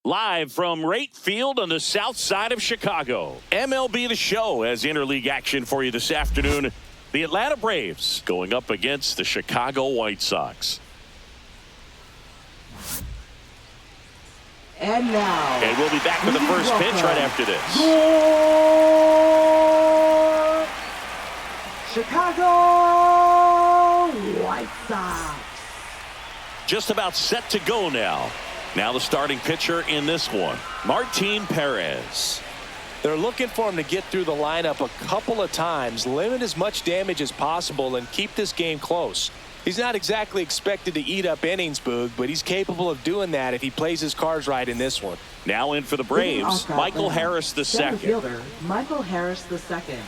Live from Rate Field on the south side of Chicago, MLB The Show has interleague action for you this afternoon. The Atlanta Braves going up against the Chicago White Sox. And now, and we'll be back with the first pitch right after this. Your Chicago White Sox. Just about set to go now. Now the starting pitcher in this one, Martin Perez. They're looking for him to get through the lineup a couple of times, limit as much damage as possible, and keep this game close. He's not exactly expected to eat up innings, Boog, but he's capable of doing that if he plays his cards right in this one. Now in for the Braves, Michael Harris the second. Fielder, Michael Harris the second.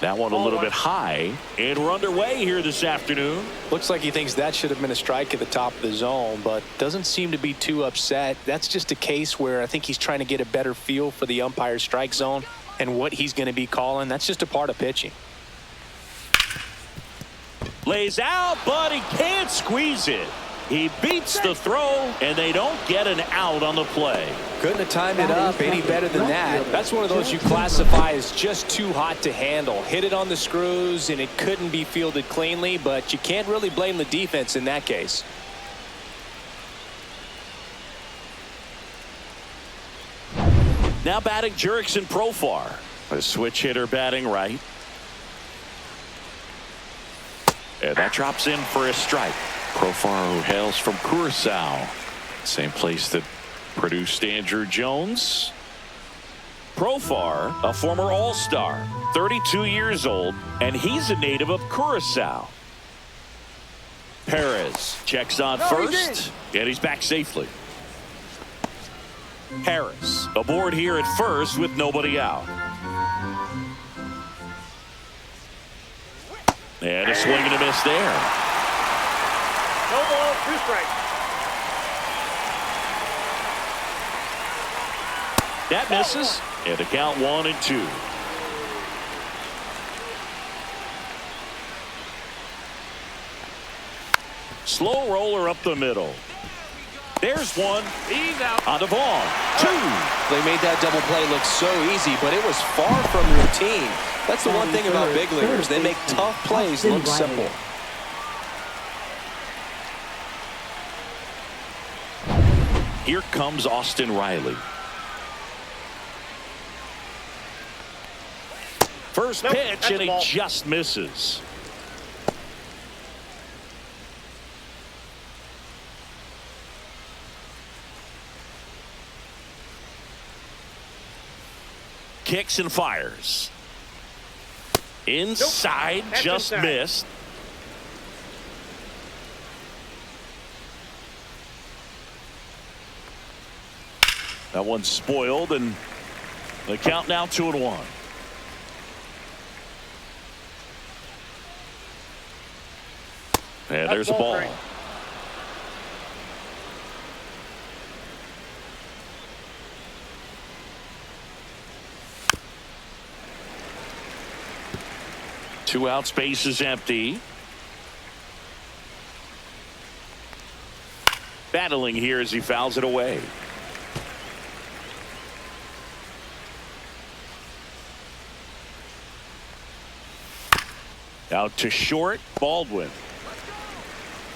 That one a little bit high, and we're underway here this afternoon. Looks like he thinks that should have been a strike at the top of the zone, but doesn't seem to be too upset. That's just a case where I think he's trying to get a better feel for the umpire's strike zone and what he's going to be calling. That's just a part of pitching. Lays out, but he can't squeeze it. He beats the throw, and they don't get an out on the play. Couldn't have timed it up any better than that. That's one of those you classify as just too hot to handle. Hit it on the screws, and it couldn't be fielded cleanly, but you can't really blame the defense in that case. Now batting Jurickson Profar. A switch hitter batting right. And that drops in for a strike. Profar, who hails from Curacao, same place that produced Andrew Jones. Profar, a former All-Star, 32 years old, and he's a native of Curacao. Perez checks on first, and he's back safely. Harris aboard here at first with nobody out. And a swing and a miss there. No ball, 2 strikes. That misses, and the count 1-2. Slow roller up the middle. There's one. He's out. On the ball. 2. They made that double play look so easy, but it was far from routine. That's the one thing about big leaguers. They make tough plays look simple. Here comes Austin Riley. First pitch, and he just misses. Kicks and fires. Inside, just missed. That one's spoiled, and the count now 2-1. And there's a ball. Right. Two out, space is empty. Battling here as he fouls it away. Out to short, Baldwin.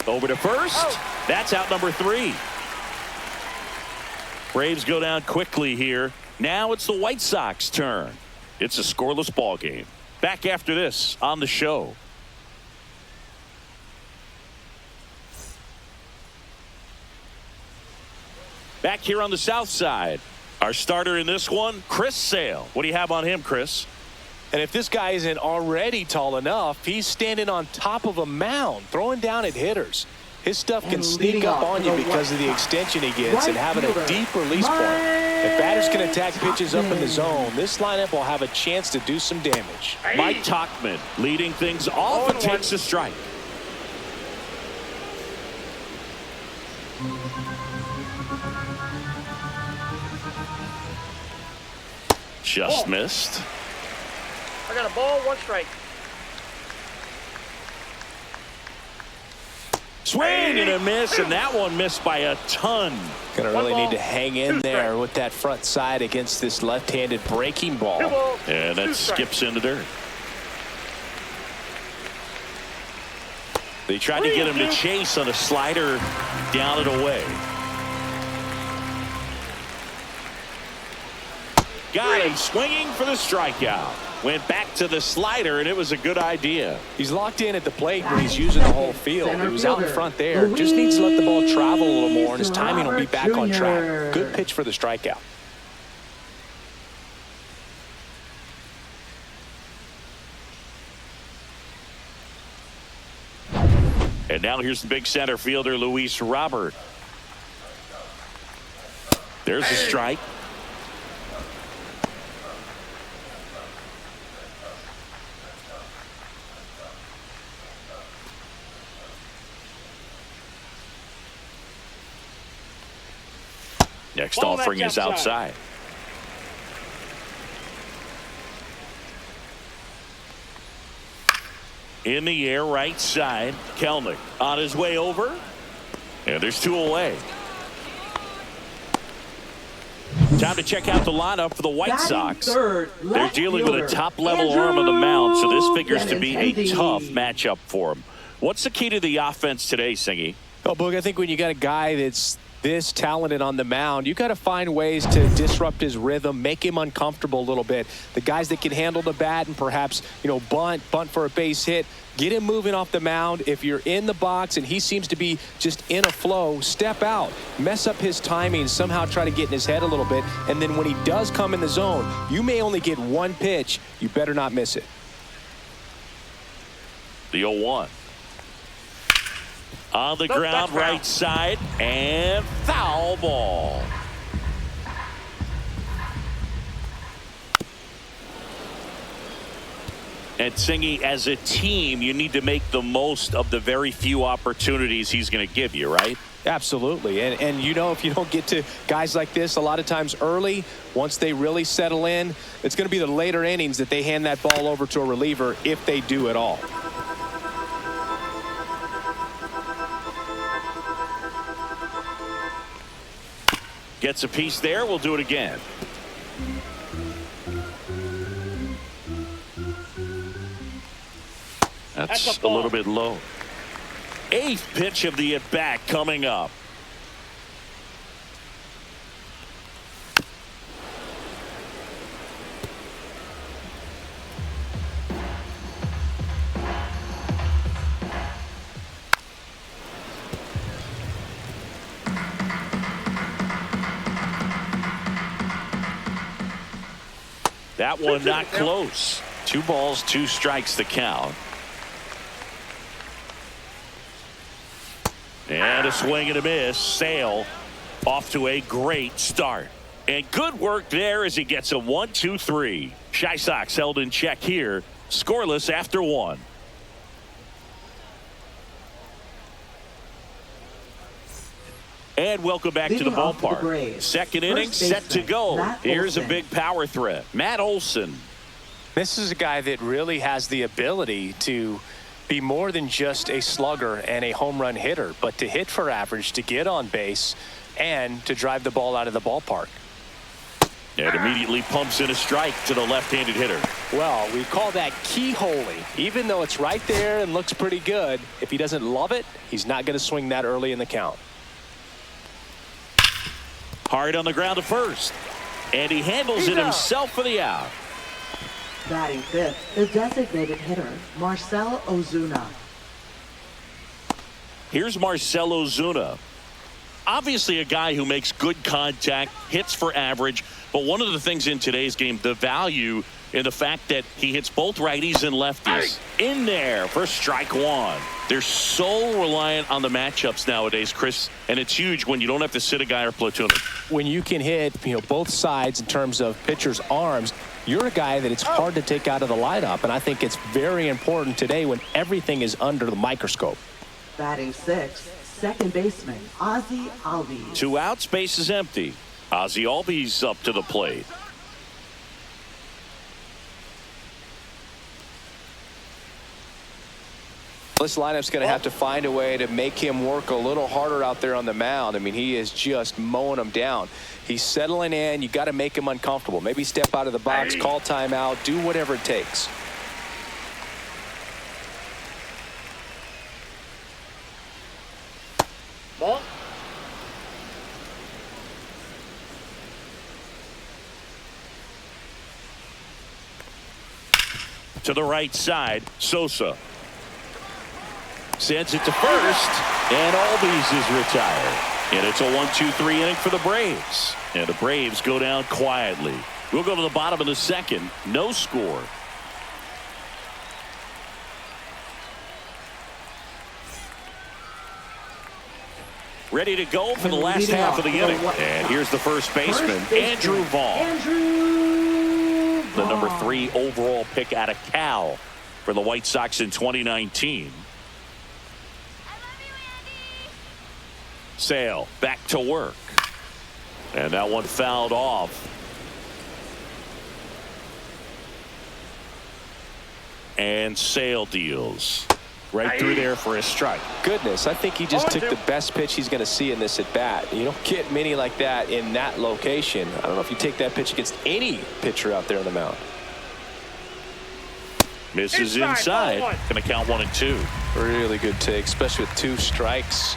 Over to first. That's out number 3. Braves go down quickly here. Now it's the White Sox turn. It's a scoreless ball game. Back after this on the show. Back here on the south side. Our starter in this one, Chris Sale. What do you have on him, Chris? And if this guy isn't already tall enough, he's standing on top of a mound, throwing down at hitters. His stuff can sneak up on you because of the extension he gets and having a deep release point. If batters can attack pitches up in the zone, this lineup will have a chance to do some damage. Mike Tauchman leading things off and takes a strike. Just missed. I got a ball, 1 strike. Swing and a miss, and that one missed by a ton. Gonna really need to hang in there with that front side against this left-handed breaking ball. And that skips into dirt. They tried to get him to chase on a slider, down and away. Got him swinging for the strikeout. Went back to the slider, and it was a good idea. He's locked in at the plate when he's using the whole field. He was out in front there. Just needs to let the ball travel a little more, and his timing will be back on track. Good pitch for the strikeout. And now here's the big center fielder, Luis Robert. There's a strike. Next offering is outside. In the air, right side. Kelnick on his way over. And there's two away. Time to check out the lineup for the White Sox. They're dealing with a top-level arm on the mound, so this figures to be a tough matchup for them. What's the key to the offense today, Singy? Oh, Boog, I think when you got a guy that's this talented on the mound, you got to find ways to disrupt his rhythm, make him uncomfortable a little bit. The guys that can handle the bat and perhaps, bunt for a base hit, get him moving off the mound. If you're in the box and he seems to be just in a flow, step out, mess up his timing, somehow try to get in his head a little bit. And then when he does come in the zone, you may only get one pitch. You better not miss it. The 0-1. On the ground, right side, and foul ball. And Singy, as a team, you need to make the most of the very few opportunities he's going to give you, right? Absolutely. And if you don't get to guys like this a lot of times early, once they really settle in, it's going to be the later innings that they hand that ball over to a reliever, if they do at all. Gets a piece there. We'll do it again. That's a little bit low. Eighth pitch of the at-bat coming up. That one not close. 2 balls, 2 strikes the count. And a swing and a miss. Sale off to a great start. And good work there as he gets a 1-2-3. Chi Sox held in check here. Scoreless after 1. And welcome back to the ballpark. Second inning set to go. Here's a big power threat. Matt Olson. This is a guy that really has the ability to be more than just a slugger and a home run hitter, but to hit for average, to get on base, and to drive the ball out of the ballpark. And immediately pumps in a strike to the left-handed hitter. Well, we call that keyholing. Even though it's right there and looks pretty good, if he doesn't love it, he's not going to swing that early in the count. Hard on the ground to first. And he handles it himself for the out. Batting fifth, the designated hitter, Marcell Ozuna. Here's Marcell Ozuna. Obviously a guy who makes good contact, hits for average, but one of the things in today's game, the value in the fact that he hits both righties and lefties. In there for strike 1. They're so reliant on the matchups nowadays, Chris, and it's huge when you don't have to sit a guy or platoon him. When you can hit, both sides in terms of pitchers' arms, you're a guy that it's hard to take out of the lineup, and I think it's very important today when everything is under the microscope. Batting sixth, second baseman, Ozzie Albies. 2 outs, base is empty. Ozzie Albies up to the plate. This lineup's going to have to find a way to make him work a little harder out there on the mound. I mean, he is just mowing them down. He's settling in. You got to make him uncomfortable. Maybe step out of the box, call timeout, do whatever it takes. Ball. To the right side, Sosa sends it to first, and Albies is retired. And it's a 1-2-3 inning for the Braves. And the Braves go down quietly. We'll go to the bottom of the second. No score. Ready to go for the last half of the inning. And here's the first baseman, Andrew Vaughn. The number 3 overall pick out of Cal for the White Sox in 2019. Sale back to work. And that one fouled off. And Sale deals right through there for a strike. Goodness, I think he just took the best pitch he's going to see in this at bat. You don't get many like that in that location. I don't know if you take that pitch against any pitcher out there on the mound. Misses inside. Going to count 1 and 2. Really good take, especially with 2 strikes.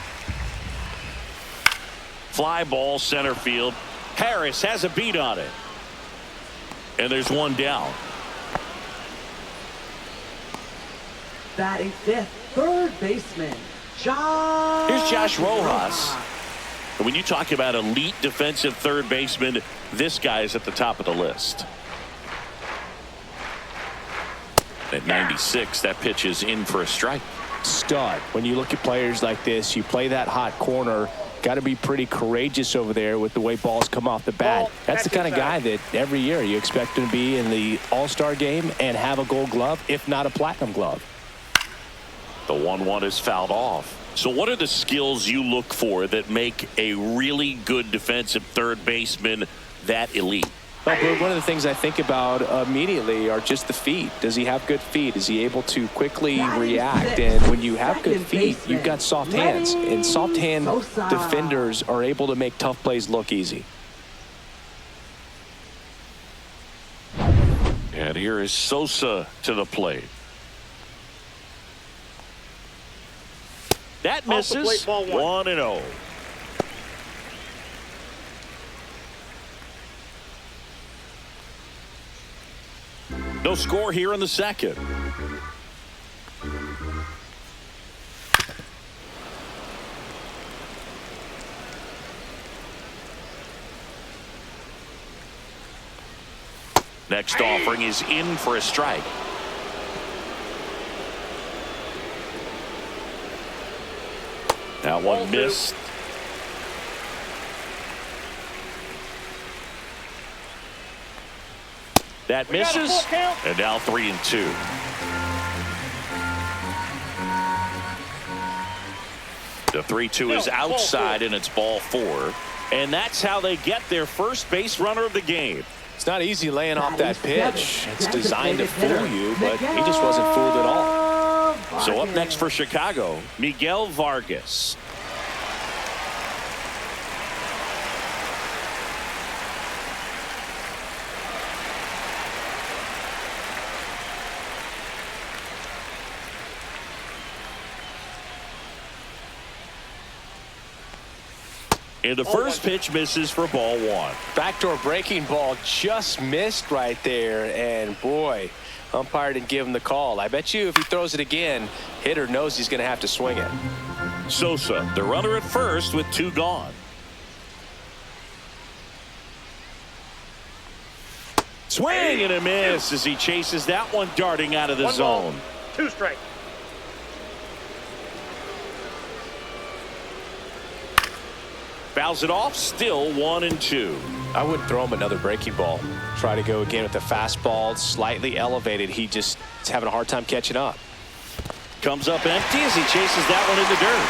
Fly ball center field. Harris has a beat on it. And there's one down. Batting 5th, third baseman, Josh. Here's Josh Rojas. And when you talk about elite defensive third baseman, this guy is at the top of the list. At 96, that pitch is in for a strike. Stud. When you look at players like this, you play that hot corner. Got to be pretty courageous over there with the way balls come off the bat. That's the kind of guy that every year you expect him to be in the All-Star game and have a Gold Glove, if not a Platinum Glove. The 1-1 is fouled off. So what are the skills you look for that make a really good defensive third baseman that elite? Well, Berg, one of the things I think about immediately are just the feet. Does he have good feet? Is he able to quickly react? And when you have good feet, you've got soft hands. And soft hand defenders are able to make tough plays look easy. And here is Sosa to the plate. That misses. 1-0. No score here in the second. Next offering is in for a strike. That one missed. That misses. And now 3-2. The 3-2 is outside, and it's ball 4. And that's how they get their first base runner of the game. It's not easy laying off that pitch. It's designed to fool you, but he just wasn't fooled at all. So up next for Chicago, Miguel Vargas. And the first pitch misses for ball 1. Backdoor breaking ball just missed right there. And boy, umpire didn't give him the call. I bet you if he throws it again, hitter knows he's going to have to swing it. Sosa, the runner at first with 2 gone. Swing and a miss as he chases that one darting out of the zone. 2 strikes. Fouls it off, still 1-2. I wouldn't throw him another breaking ball. Try to go again with the fastball, slightly elevated. He just is having a hard time catching up. Comes up empty as he chases that one in the dirt.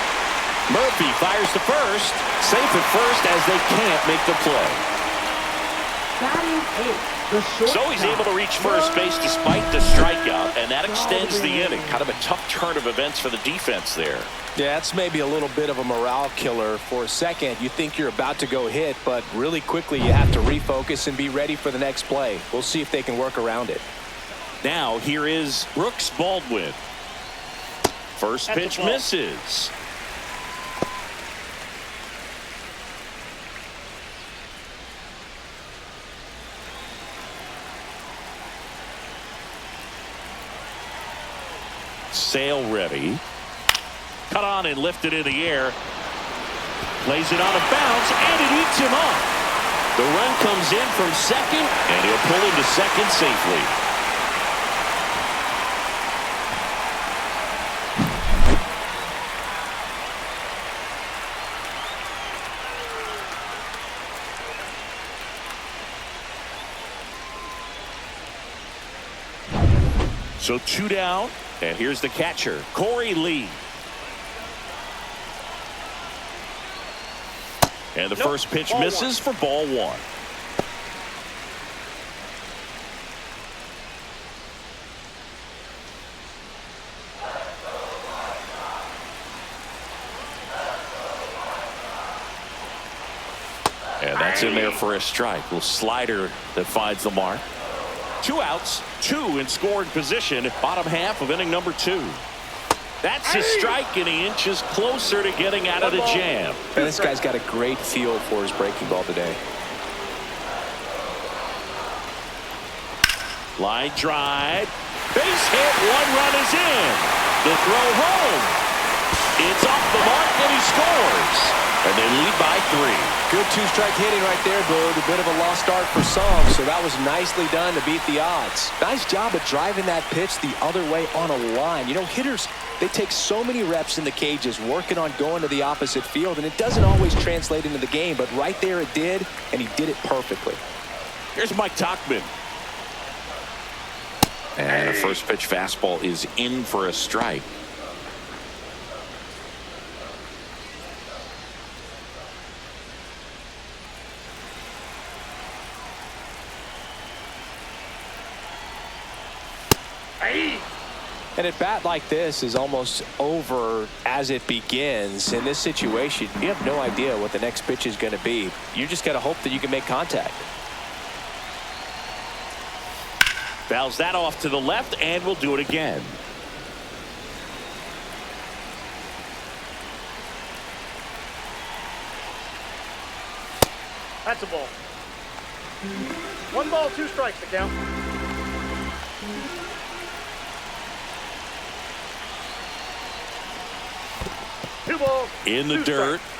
Murphy fires to first. Safe at first as they can't make the play. Batting 8th, The So he's able to reach first base despite the strikeout, and that extends the inning. Kind of a tough turn of events for the defense there. Yeah, that's maybe a little bit of a morale killer. For a second, you think you're about to go hit, but really quickly you have to refocus and be ready for the next play. We'll see if they can work around it. Now here is Brooks Baldwin. First pitch misses. Sale ready. Cut on and lifted in the air. Plays it on a bounce, and it eats him up. The run comes in from second, and he'll pull him to second safely. So 2 down, and here's the catcher, Corey Lee. And the first pitch misses for ball 1. And that's in there for a strike. Little slider that finds the mark. 2 outs, 2 in scoring position, bottom half of inning number 2. That's a strike, and he inches closer to getting out of the jam. And this guy's got a great feel for his breaking ball today. Line drive, base hit, 1 run is in. The throw home. It's off the mark, and he scores. And they lead by 3. Good 2-strike hitting right there, Boog. A bit of a lost start for some, so that was nicely done to beat the odds. Nice job of driving that pitch the other way on a line. You know, hitters, they take so many reps in the cages working on going to the opposite field, and it doesn't always translate into the game, but right there it did, and he did it perfectly. Here's Mike Tauchman. And a first pitch fastball is in for a strike. And a bat like this is almost over as it begins. In this situation, you have no idea what the next pitch is going to be. You just got to hope that you can make contact. Fouls that off to the left, and we'll do it again. That's a ball. 1 ball, 2 strikes to count. Two balls. In the dirt. Strikes.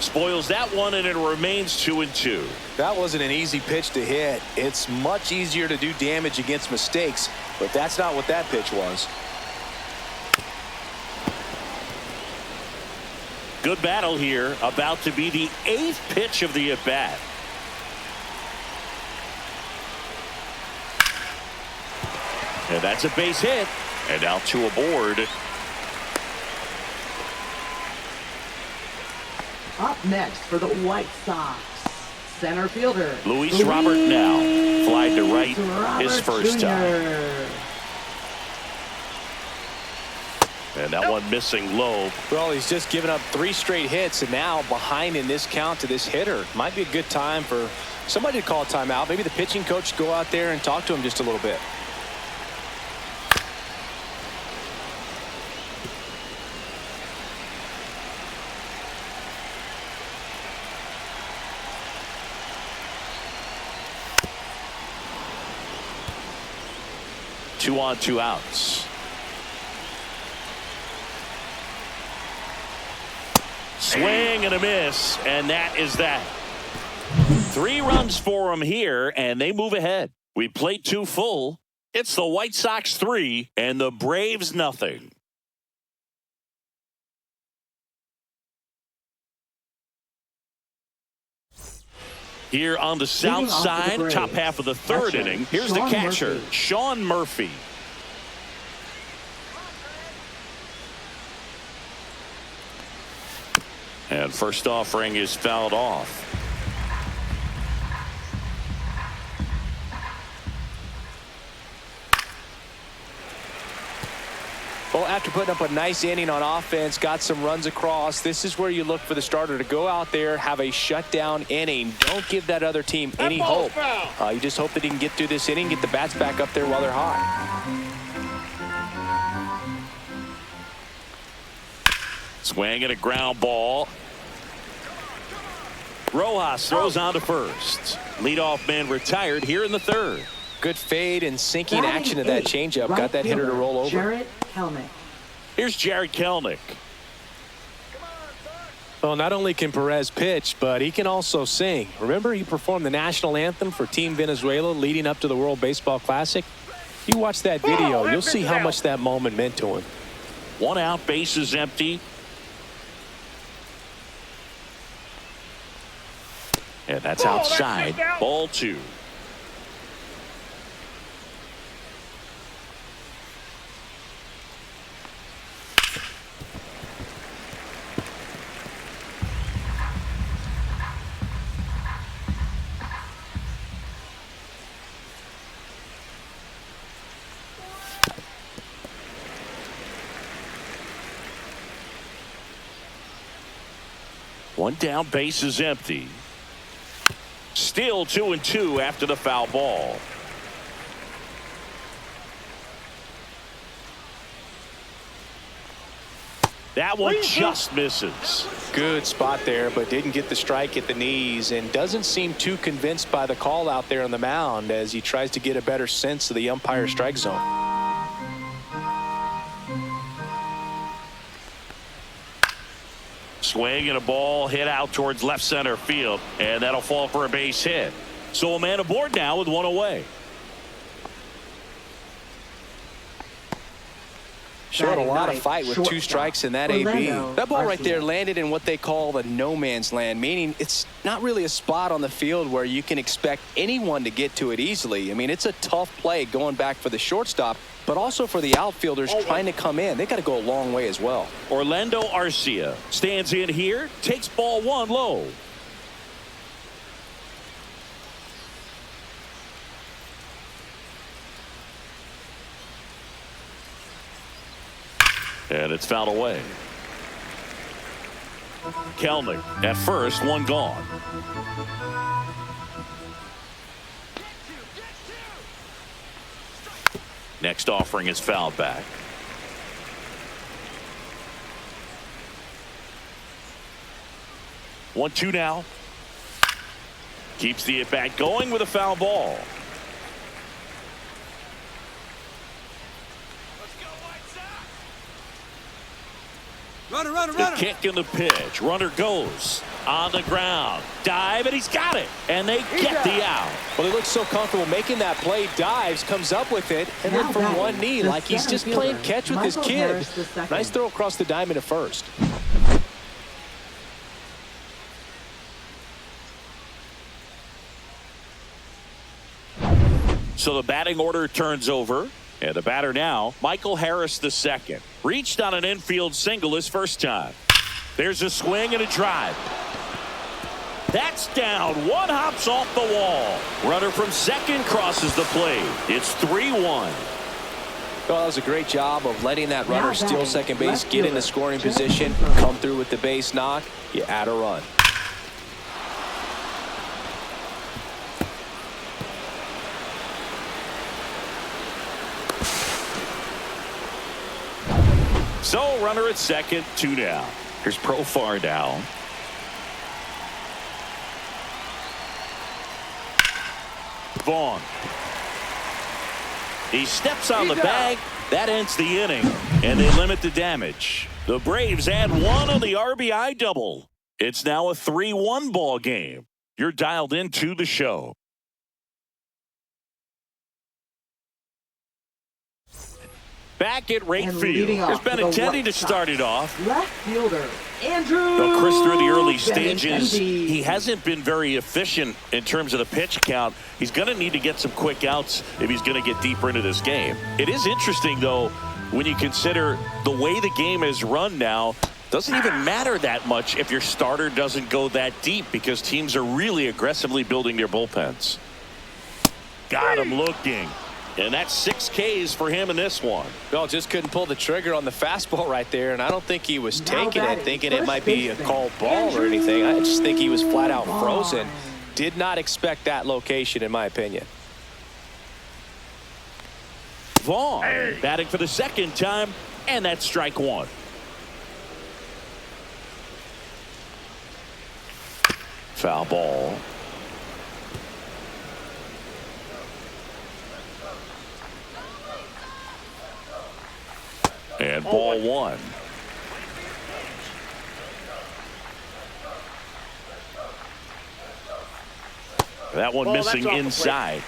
Spoils that one, and it remains 2-2. That wasn't an easy pitch to hit. It's much easier to do damage against mistakes, but that's not what that pitch was. Good battle here, about to be the 8th pitch of the at-bat. And that's a base hit, and now 2 aboard. Up next for the White Sox, center fielder Luis Robert now. Fly to right, his Robert first Jr. time. And that one missing low. Well, he's just given up 3 straight hits, and now behind in this count to this hitter. Might be a good time for somebody to call a timeout. Maybe the pitching coach go out there and talk to him just a little bit. Two on, 2 outs. Swing and a miss, and that is that. 3 runs for them here, and they move ahead. We played 2 full. It's the White Sox 3 and the Braves nothing. Here on the south side, top half of the 3rd inning, here's the catcher, Sean Murphy. And first offering is fouled off. Well, after putting up a nice inning on offense, got some runs across, this is where you look for the starter to go out there, have a shutdown inning. Don't give that other team any hope. You just hope that he can get through this inning, get the bats back up there while they're hot. Swing and a ground ball. Rojas throws on to first. Leadoff man retired here in the third. Good fade and sinking action of that changeup. Got that hitter to roll over. Jared Kelnick. Here's Jared Kelnick. Well, not only can Perez pitch, but he can also sing. Remember, he performed the national anthem for Team Venezuela leading up to the World Baseball Classic. You watch that video, you'll see how much that moment meant to him. 1 out, bases empty. And that's outside. Ball 2. One down, base is empty. Still 2-2 after the foul ball. That one just misses. Good spot there, but didn't get the strike at the knees and doesn't seem too convinced by the call out there on the mound as he tries to get a better sense of the umpire strike zone. Swing and a ball hit out towards left center field, and that'll fall for a base hit. So a man aboard now with 1 away. Showed a lot of fight with 2 strikes in that AB. That ball right there landed in what they call the no man's land, meaning it's not really a spot on the field where you can expect anyone to get to it easily. I mean, it's a tough play going back for the shortstop, but also for the outfielders trying to come in. They got to go a long way as well. Orlando Arcia stands in here, takes ball 1 low. And it's fouled away. Kelnick at first, 1 gone. Next offering is fouled back. One, 2 now. Keeps the at bat going with a foul ball. Runner. The kick and the pitch. Runner goes on the ground. Dive, and he's got it. And they get the out. Well, he looks so comfortable making that play. Dives, comes up with it, and then from one knee, like he's just playing catch with his kid. Nice throw across the diamond at first. So the batting order turns over. And the batter now, Michael Harris II. Reached on an infield single his first time. There's a swing and a drive. That's down. 1 hops off the wall. Runner from second crosses the plate. It's 3-1. Well, that was a great job of letting that runner steal second base, get into scoring position, come through with the base knock. You add a run. So runner at second, 2 down. Here's Profar down. Vaughn. He steps on the bag. That ends the inning, and they limit the damage. The Braves add 1 on the RBI double. It's now a 3-1 ball game. You're dialed into the show. Back at right field. There's been intending to start it off. Left fielder, Andrew. But Chris, through the early stages, he hasn't been very efficient in terms of the pitch count. He's going to need to get some quick outs if he's going to get deeper into this game. It is interesting, though, when you consider the way the game is run now. Doesn't even matter that much if your starter doesn't go that deep because teams are really aggressively building their bullpens. Got him looking. And that's 6 Ks for him in this one. Well, just couldn't pull the trigger on the fastball right there, and I don't think he was taking it thinking it might be a called ball or anything. I just think he was flat out frozen. Did not expect that location, in my opinion. Vaughn batting for the 2nd time, and that's strike 1. Foul ball. And ball 1. That one missing inside.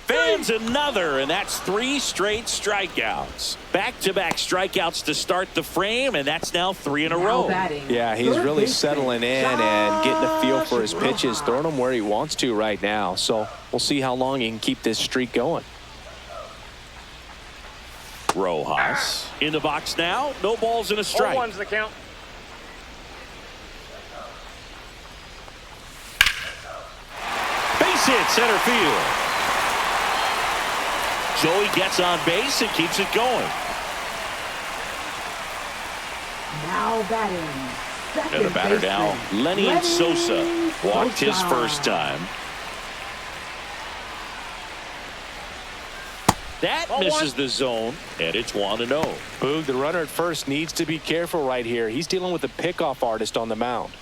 Fans another, and that's 3 straight strikeouts. Back-to-back strikeouts to start the frame, and that's now 3 in a row. Yeah, he's really settling in and getting a feel for his pitches, throwing them where he wants to right now. So we'll see how long he can keep this streak going. Rojas in the box now. No balls and a strike. 0-1's the count. Base hit center field. Joey gets on base and keeps it going. Now batting. And the batter now, Lenny Sosa. Walked his first time. That misses the zone, and it's 1-0. Boog, the runner at first needs to be careful right here. He's dealing with a pickoff artist on the mound.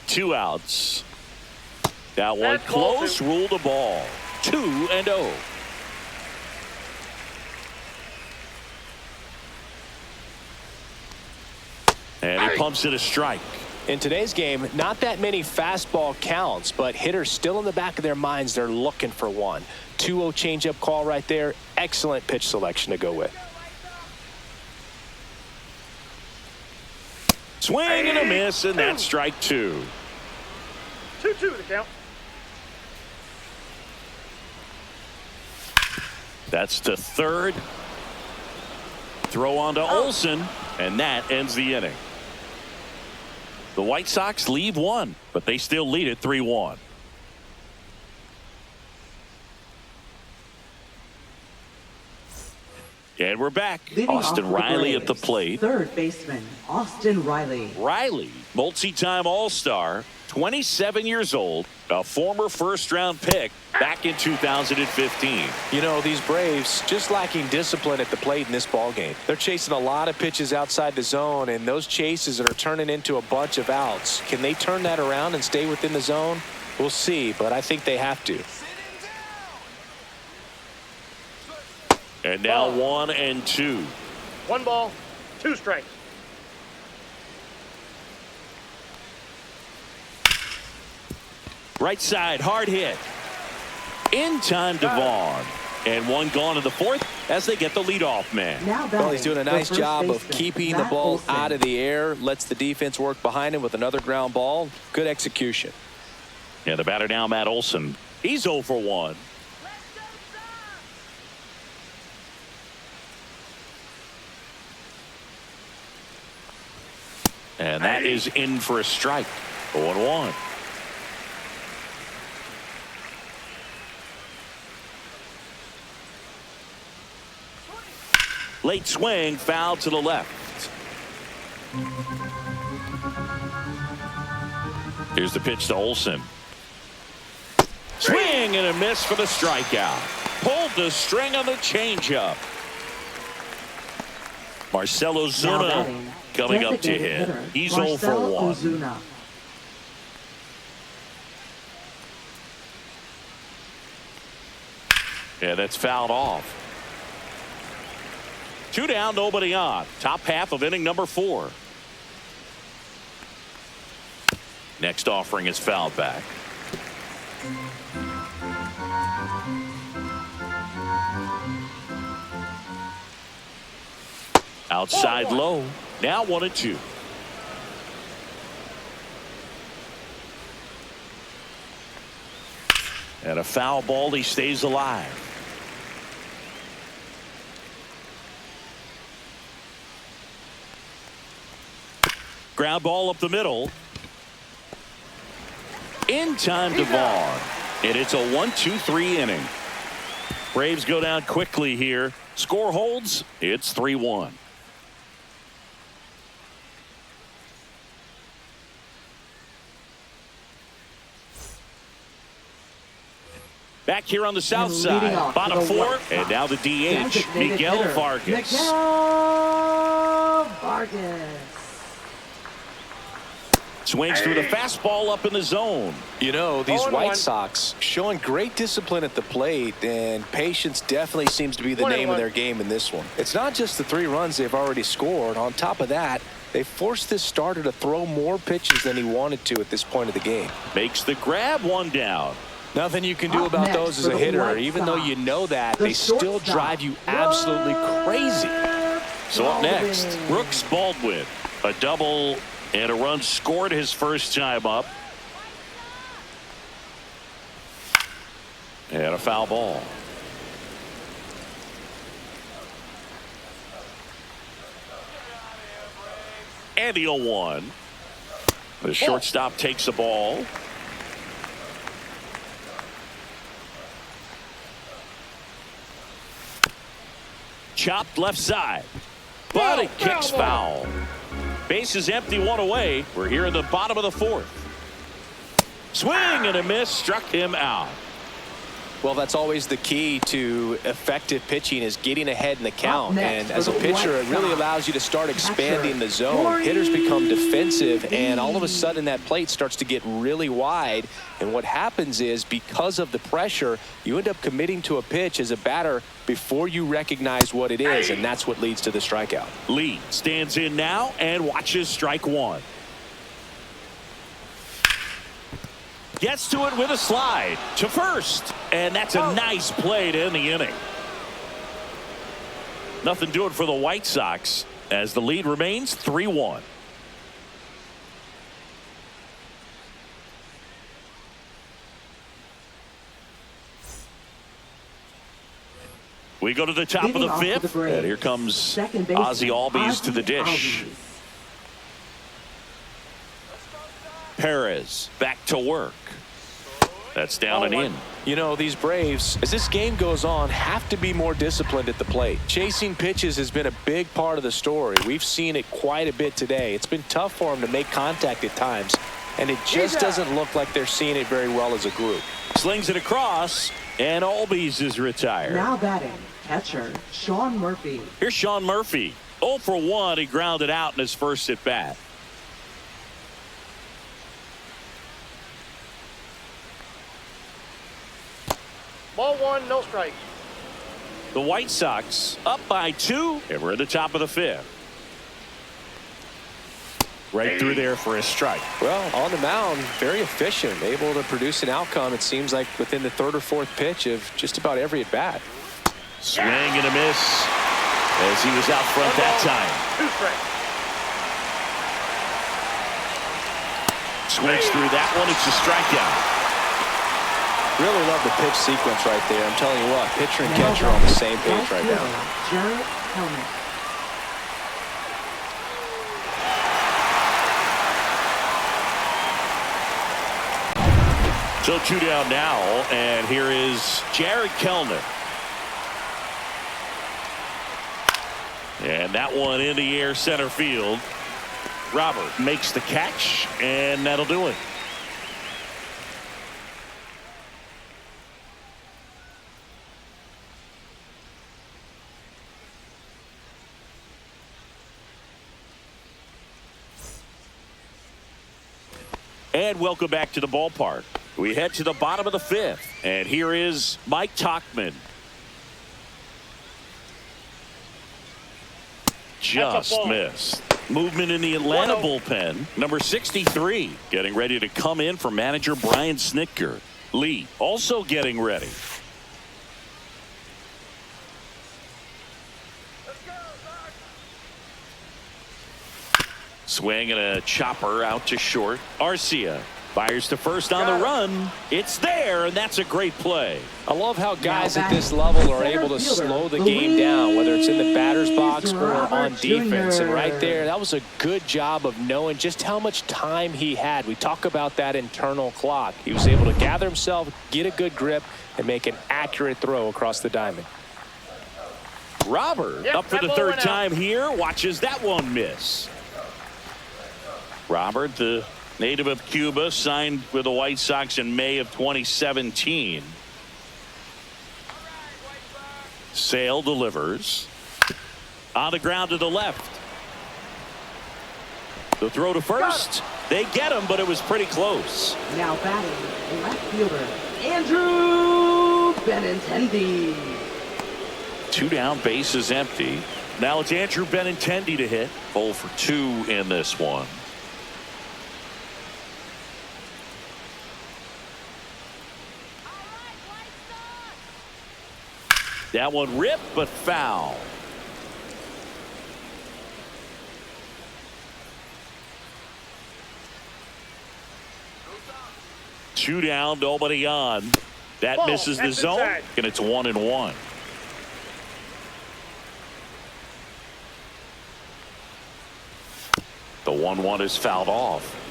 Two outs. That one close, ruled a ball. 2-0. And he pumps it a strike. In today's game, not that many fastball counts, but hitters still in the back of their minds, they're looking for one. 2-0 changeup call right there. Excellent pitch selection to go with. Swing and a miss, and that's strike 2. 2-2 the count. That's the 3rd. Throw on to Olsen, and that ends the inning. The White Sox leave 1, but they still lead it 3-1. And we're back. Austin Riley at the plate. Third baseman, Austin Riley. Riley, multi-time All-Star, 27 years old, a former first-round pick back in 2015. You know, these Braves just lacking discipline at the plate in this ballgame. They're chasing a lot of pitches outside the zone, and those chases are turning into a bunch of outs. Can they turn that around and stay within the zone? We'll see, but I think they have to. And now 1-2. 1 ball, 2 strikes. Right side, hard hit. In time to Vaughn. And 1 gone in the 4th as they get the leadoff man. Well, he's doing a nice job of keeping the ball out of the air. Lets the defense work behind him with another ground ball. Good execution. Yeah, the batter now, Matt Olson. He's 0 for 1. And that is in for a strike. 0-1. Late swing, foul to the left. Here's the pitch to Olsen. Swing and a miss for the strikeout. Pulled the string on the changeup. Marcell Ozuna coming up to hit. He's 0 for 1. Ozuna. Yeah, that's fouled off. 2 down, nobody on. Top half of inning number 4. Next offering is fouled back. Outside low. Now 1-2. And a foul ball. He stays alive. Ground ball up the middle. In time to Vaughn. And it's a 1-2-3 inning. Braves go down quickly here. Score holds. It's 3-1. Back here on the south side. Bottom four. And now the DH, Miguel Vargas. Miguel Vargas. Swings through the fastball up in the zone. You know, these 0-1. White Sox showing great discipline at the plate, and patience definitely seems to be the name of their game in this one. It's not just the 3 runs they've already scored. On top of that, they forced this starter to throw more pitches than he wanted to at this point of the game. Makes the grab, 1 down. Nothing you can do about those as a hitter. Even though you know that, they still drive you absolutely crazy. So up next, Brooks Baldwin. A double and a run scored his first time up. And a foul ball. And the 0-1. The shortstop takes the ball. Chopped left side. But it kicks foul. Base is empty, 1 away. We're here in the bottom of the 4th. Swing and a miss, struck him out. Well, that's always the key to effective pitching, is getting ahead in the count. And as a pitcher, it really allows you to start expanding the zone. Hitters become defensive, and all of a sudden that plate starts to get really wide. And what happens is, because of the pressure, you end up committing to a pitch as a batter before you recognize what it is, and that's what leads to the strikeout. Lee stands in now and watches strike 1. Gets to it with a slide to first, and that's a nice play to end the inning. Nothing doing for the White Sox as the lead remains 3-1. We go to the top of the 5th, and here comes Ozzie Albies to the dish. Perez back to work. That's down and in. You know, these Braves, as this game goes on, have to be more disciplined at the plate. Chasing pitches has been a big part of the story. We've seen it quite a bit today. It's been tough for them to make contact at times, and it just doesn't look like they're seeing it very well as a group. Slings it across, and Albies is retired. Now batting, catcher Sean Murphy. Here's Sean Murphy. 0 for 1. He grounded out in his first at bat. Ball 1, no strikes. The White Sox up by 2, and we're at the top of the 5th. Right through there for a strike. Well, on the mound, very efficient, able to produce an outcome, it seems like, within the 3rd or 4th pitch of just about every at bat. Swing and a miss as he was out front that time. 2 strikes. Swings through that one. It's a strikeout. Really love the pitch sequence right there. I'm telling you what, pitcher and catcher are on the same page right now. Jared Helmet. So 2 down now, and here is Jared Kelnick. And that one in the air center field. Robert makes the catch, and that'll do it. And welcome back to the ballpark. We head to the bottom of the 5th, and here is Mike Tauchman. Just missed. Movement in the Atlanta bullpen. Number 63 getting ready to come in for manager Brian Snitker. Lee also getting ready. Swing and a chopper out to short. Arcia Fires to first on the run. It's there, and that's a great play. I love how guys at this level are able to slow the game down, whether it's in the batter's box or on defense. And right there, that was a good job of knowing just how much time he had. We talk about that internal clock. He was able to gather himself, get a good grip, and make an accurate throw across the diamond. Robert, up for the third time here, watches that one miss. Robert, the native of Cuba, signed with the White Sox in May of 2017. Sale delivers. On the ground to the left. The throw to first. They get him, but it was pretty close. Now batting, left fielder, Andrew Benintendi. 2 down, base is empty. Now it's Andrew Benintendi to hit. 0 for 2 in this one. That one ripped, but foul. Two down, nobody on. That misses the zone, and it's 1-1. The 1-1 is fouled off.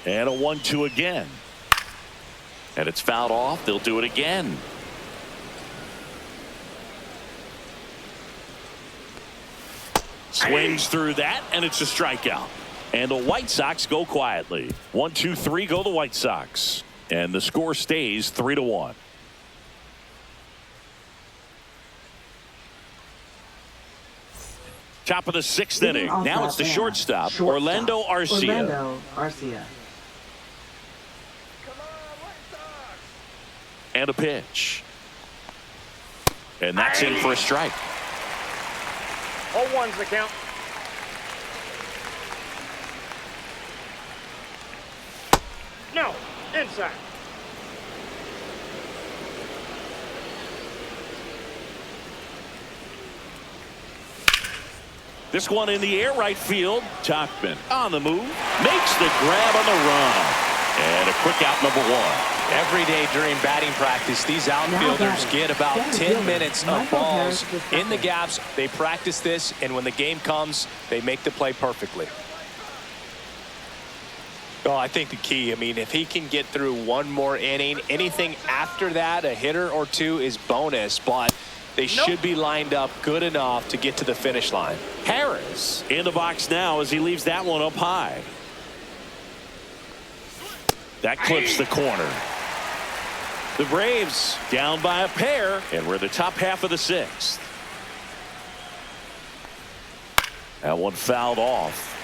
And a 1-2 again. And it's fouled off. They'll do it again. Swings through that, and it's a strikeout. And the White Sox go quietly. 1-2-3 go the White Sox. And the score stays 3-1. Top of the 6th inning. Now it's the shortstop, Orlando Arcia. And a pitch. And that's in for a strike. 0-1's the count. No, inside. This one in the air, right field. Tachman on the move, makes the grab on the run. And a quick out, number 1. Every day during batting practice, these outfielders get about 10 minutes of balls in the gaps. They practice this, and when the game comes, they make the play perfectly. Oh, I think the key, I mean, if he can get through one more inning, anything after that, a hitter or two is bonus, but they should be lined up good enough to get to the finish line. Harris in the box now as he leaves that one up high. That clips the corner. The Braves down by a pair, and we're in the top half of the 6th. That one fouled off.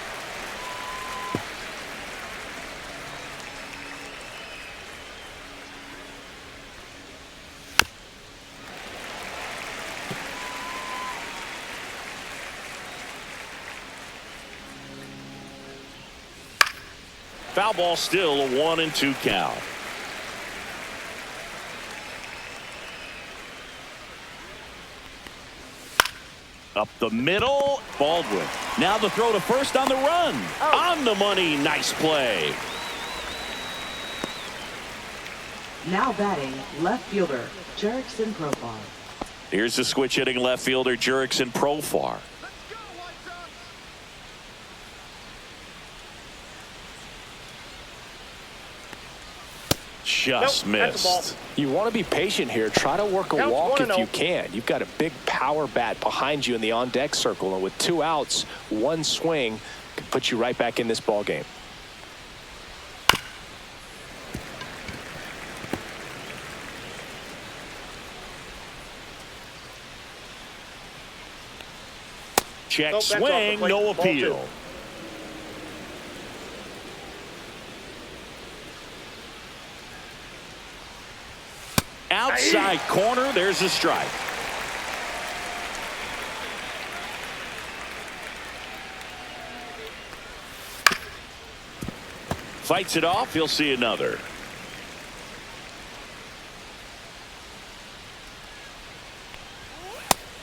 Foul ball, still a 1-2 count. Up the middle, Baldwin. Now the throw to first on the run. On the money, nice play. Now batting, left fielder, Jurickson Profar. Here's the switch hitting left fielder, Jurickson Profar. Just missed. You want to be patient here. Try to work a walk if you can. You've got a big power bat behind you in the on-deck circle, and with 2 outs, 1 swing can put you right back in this ball game. Check swing, no appeal. Outside corner, there's a strike. Fights it off. He'll see another.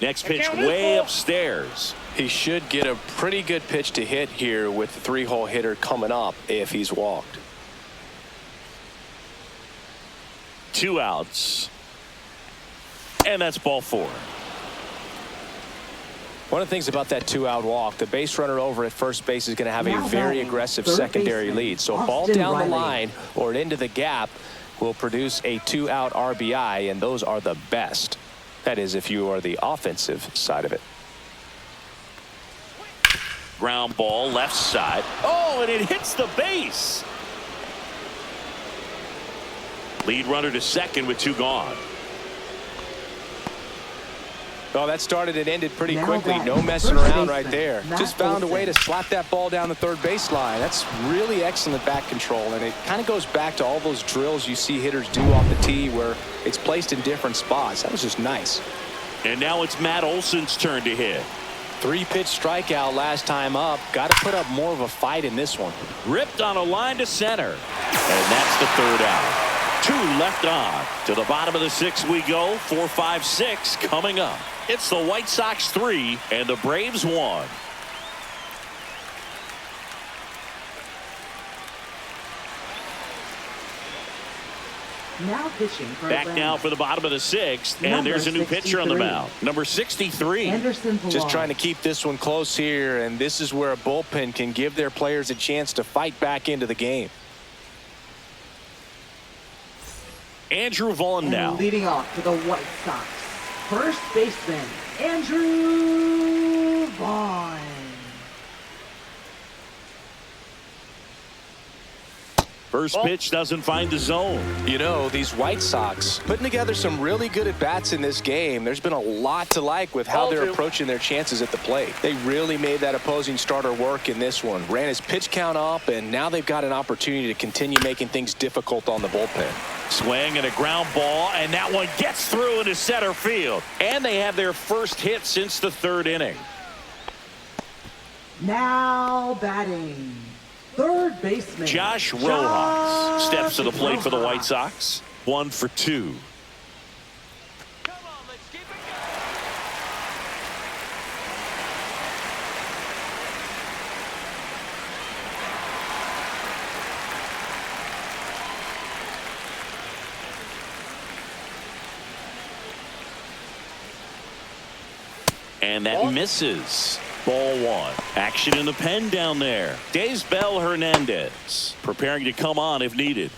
Next pitch way upstairs. He should get a pretty good pitch to hit here with the 3-hole hitter coming up if he's walked. 2 outs. And that's ball 4. One of the things about that 2-out walk, the base runner over at first base is going to have a very aggressive secondary lead. So a ball down the line or into the gap will produce a 2-out RBI, and those are the best. That is, if you are the offensive side of it. Ground ball left side. Oh, and it hits the base. Lead runner to second with 2 gone. Oh, that started and ended pretty quickly. No messing around right there. Just found a way to slap that ball down the third baseline. That's really excellent bat control, and it kind of goes back to all those drills you see hitters do off the tee where it's placed in different spots. That was just nice. And now it's Matt Olson's turn to hit. 3-pitch strikeout last time up. Got to put up more of a fight in this one. Ripped on a line to center. And that's the 3rd out. 2 left on. To the bottom of the 6th we go. 4, 5, 6 coming up. It's the White Sox 3 and the Braves 1. Now pitching for Back Atlanta. now for the bottom of the 6th, and Number there's a new pitcher on the 63. mound. Number 63. Anderson Just Villar. trying to keep this one close here, and this is where a bullpen can give their players a chance to fight back into the game. Andrew Vaughn And now. leading off to the White Sox, first baseman Andrew Vaughn. First pitch doesn't find the zone. You know, these White Sox putting together some really good at-bats in this game. There's been a lot to like with how they're approaching their chances at the plate. They really made that opposing starter work in this one. Ran his pitch count up, and now they've got an opportunity to continue making things difficult on the bullpen. Swing and a ground ball, and that one gets through into center field. And they have their first hit since the 3rd inning. Now batting, third baseman Josh Rojas steps to the plate for the White Sox. 1 for 2. And that misses. Ball 1. Action in the pen down there. Daysbel Hernandez preparing to come on if needed.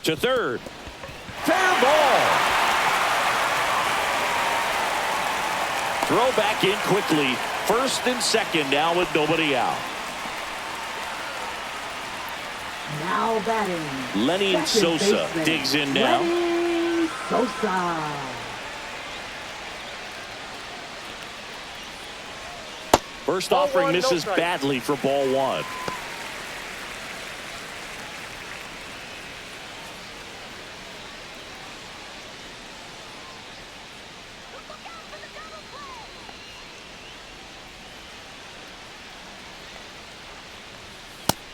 To third. Fair ball. Throw back in quickly. First and second now with nobody out. Now batting, Lenny second Sosa baseman, digs in now. Lenny Sosa. First Ball offering 1, no misses strike. badly for ball 1.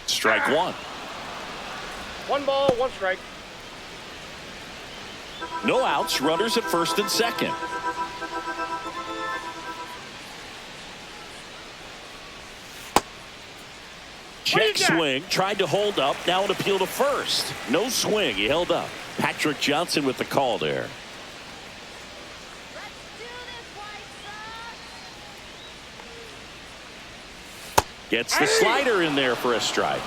Strike 1. 1 ball, 1 strike. No outs, runners at first and second. Check swing, tried to hold up, now an appeal to first. No swing, he held up. Patrick Johnson with the call there. Gets the slider in there for a strike.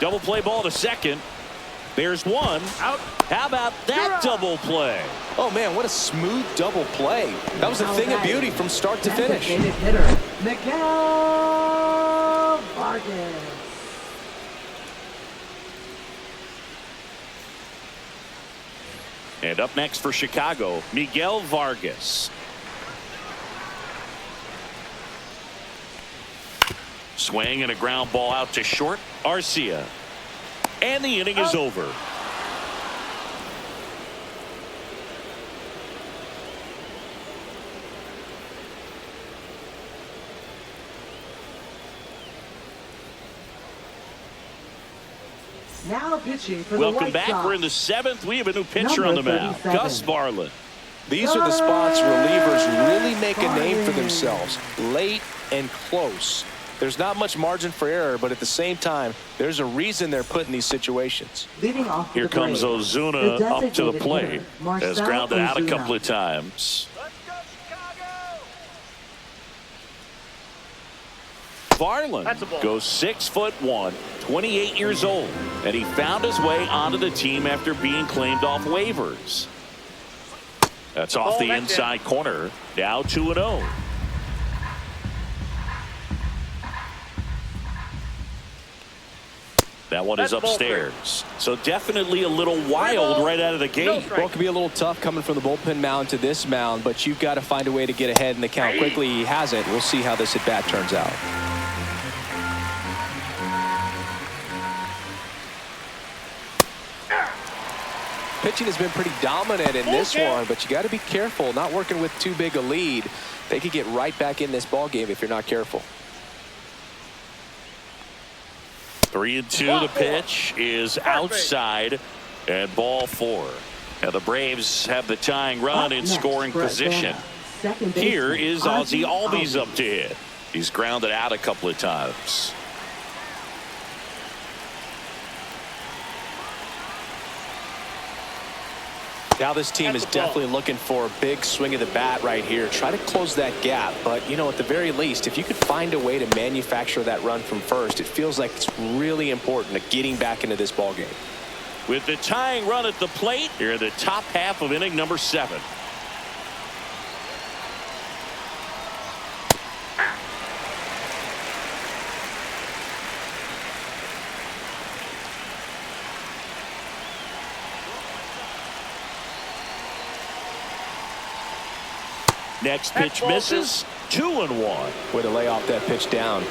Double play ball to second. There's 1. Out. How about that double play? Oh, man, what a smooth double play. That was a thing of beauty from start to finish. Designated hitter, Miguel Vargas. And up next for Chicago, Miguel Vargas. Swing and a ground ball out to short. Arcia. And the inning is over. Now pitching for Welcome the White back. Sox. We're in the 7th. We have a new pitcher on the mound. 37. Gus Varland. These are the spots relievers really make a name for themselves. Late and close. There's not much margin for error, but at the same time, there's a reason they're put in these situations. Leading off Here the comes Braves, Ozuna the up to the designated plate. hitter, Has Marcell grounded out a Ozuna. couple of times. Let's go, Chicago! Varland That's a ball. goes 6'1", 28 years old, and he found his way onto the team after being claimed off waivers. That's off the inside corner. Now 2-0. That one is That's ball upstairs. So definitely a little wild right out of the No gate. strike. Well, it can be a little tough coming from the bullpen mound to this mound, but you've got to find a way to get ahead in the count quickly. He hasn't. We'll see how this at bat turns out. Pitching has been pretty dominant in this one, but you got to be careful. Not working with too big a lead. They could get right back in this ball game if you're not careful. 3-2. The pitch is outside, and ball 4. Now the Braves have the tying run Up in next scoring for position. Atlanta, second Here baseman, is Ozzy Albies Albies. up to hit. He's grounded out a couple of times. Now this team is definitely looking for a big swing of the bat right here. Try to close that gap. But, you know, at the very least, if you could find a way to manufacture that run from first, it feels like it's really important to getting back into this ball game. With the tying run at the plate, here in the top half of inning number 7. Next pitch misses. 2-1. Way to lay off that pitch down.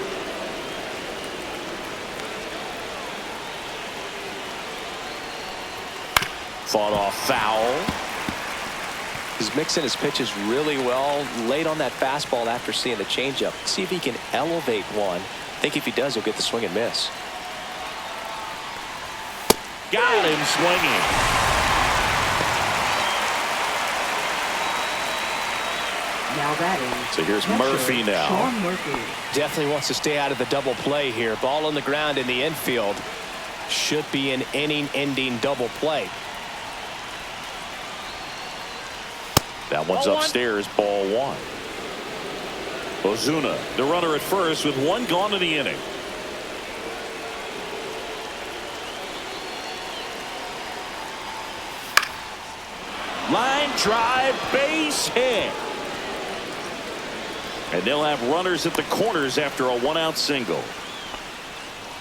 Fought off foul. He's mixing his pitches really well. Late on that fastball after seeing the changeup. See if he can elevate one. I think if he does, he'll get the swing and miss. Got him swinging. Now batting. So here's catcher, Murphy now. Sean Murphy. Definitely wants to stay out of the double play here. Ball on the ground in the infield. Should be an inning-ending double play. That one's upstairs, ball 1. Ozuna, the runner at first with 1 gone in the inning. Line drive, base hit. And they'll have runners at the corners after a 1-out single.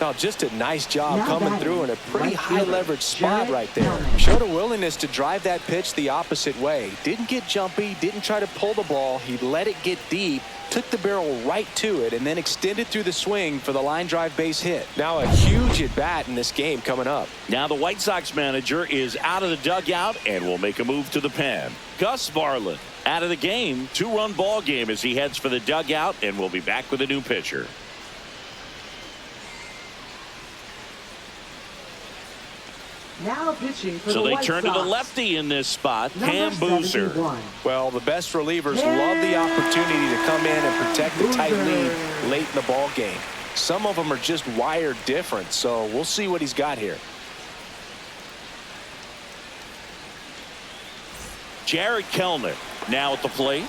Now, just a nice job Now coming batting, through in a pretty right high fielder, leverage spot Jared right there. Kelly. Showed a willingness to drive that pitch the opposite way. Didn't get jumpy, didn't try to pull the ball. He let it get deep, took the barrel right to it, and then extended through the swing for the line drive base hit. Now a huge at bat in this game coming up. Now the White Sox manager is out of the dugout and will make a move to the pen. Gus Varland out of the game. 2-run ball game as he heads for the dugout, and we'll be back with a new pitcher. Now pitching for So the they White turn to the Sox, lefty in this spot, number Cam Boozer. 71. Well, the best relievers love the opportunity to come in and protect the tight lead late in the ball game. Some of them are just wired different, so we'll see what he's got here. Jared Kelnick now at the plate.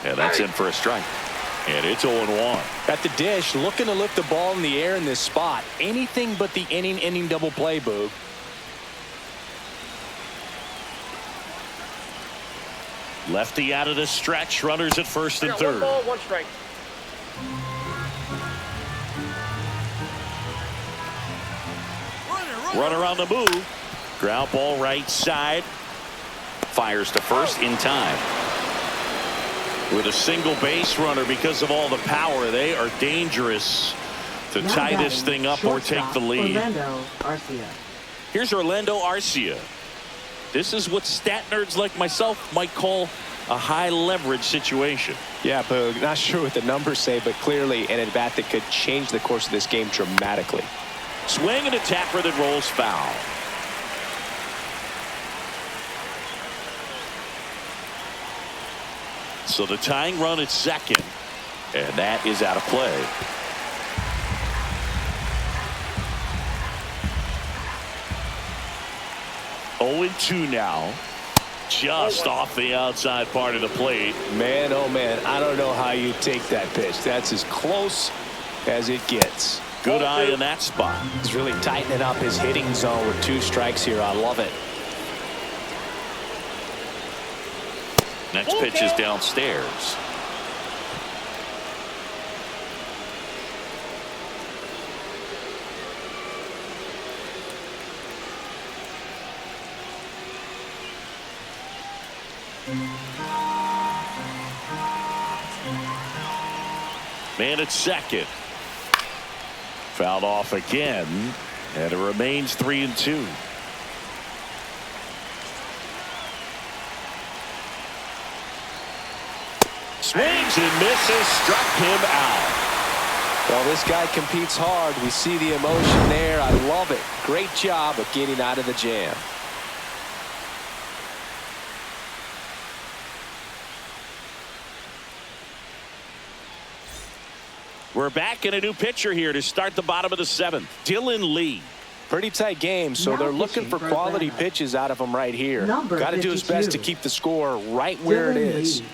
Yeah, that's in for a strike. And it's 0-1. At the dish, looking to lift the ball in the air in this spot. Anything but the inning double play, Boog. Lefty out of the stretch. Runners at first and 1 third. ball, 1 strike. Runner on the move. Ground ball right side. Fires to first in time. with a single base runner because of all the power. They are dangerous to Now tie this batting, thing up or take shortstop, the lead. Orlando Arcia. Here's Orlando Arcia. This is what stat nerds like myself might call a high leverage situation. Yeah, Boog, not sure what the numbers say, but clearly an at-bat that could change the course of this game dramatically. Swing and a tapper that rolls foul. So the tying run at second, and that is out of play. Oh, 0-2 now. Just off the outside part of the plate. Man, oh man, I don't know how you take that pitch. That's as close as it gets. Good eye in that spot. He's really tightening up his hitting zone with 2 strikes here. I love it. Next pitch is downstairs. Man at second. Fouled off again, and it remains 3-2. Swings and misses, struck him out. Well, this guy competes hard. We see the emotion there. I love it. Great job of getting out of the jam. We're back in a new pitcher here to start the bottom of the 7th. Dylan Lee. Pretty tight game, so Now they're looking pitching for for quality Atlanta. pitches out of him right here. Number Got to do his best to 52. keep the score right where it Dylan is. Lee.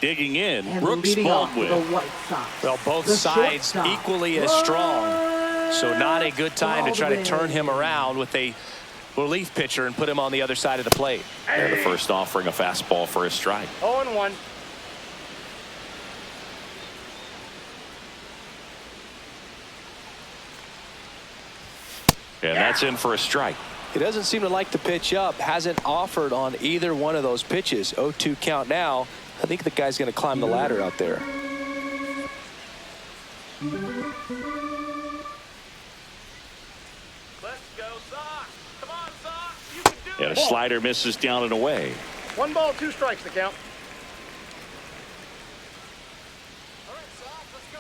Digging in, And Brooks leading off the Baldwin. White Sox. Well, both The sides shortstop. equally as strong, so not a good time to try to turn him around with a relief pitcher and put him on the other side of the plate. And the first offering a fastball for a strike. 0-1. And that's in for a strike. He doesn't seem to like the pitch up. Hasn't offered on either one of those pitches. 0-2 count now. I think the guy's going to climb the ladder out there. Let's go, Sox. Come on, Sox. You can do And it. a slider misses down and away. 1 ball, 2 strikes to count. All right, Sox, let's go.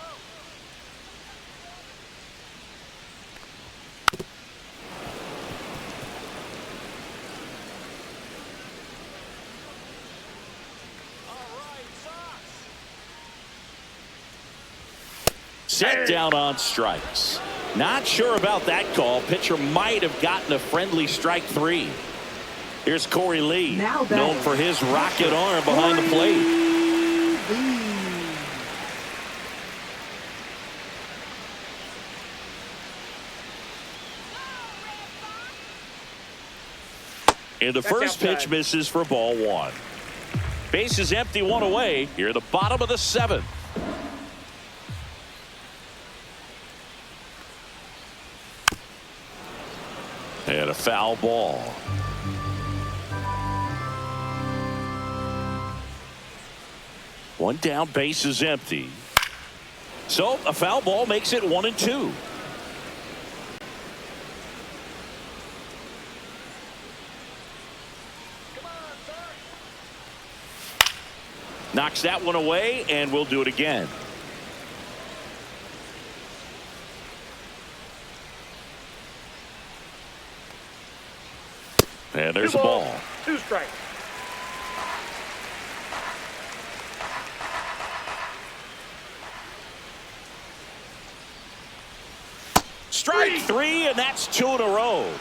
Set down on strikes. Not sure about that call. Pitcher might have gotten a friendly strike 3. Here's Corey Lee, Now batting. known for his rocket arm behind the plate. And the first outside. pitch misses for ball 1. Base is empty, 1 away. Here at the bottom of the 7th. And a foul ball. One down, base is empty. So a foul ball makes it 1-2. Knocks that one away, and we'll do it again. And there's a 2 balls, ball. 2 strikes. Strike 3, and that's 2 in a row.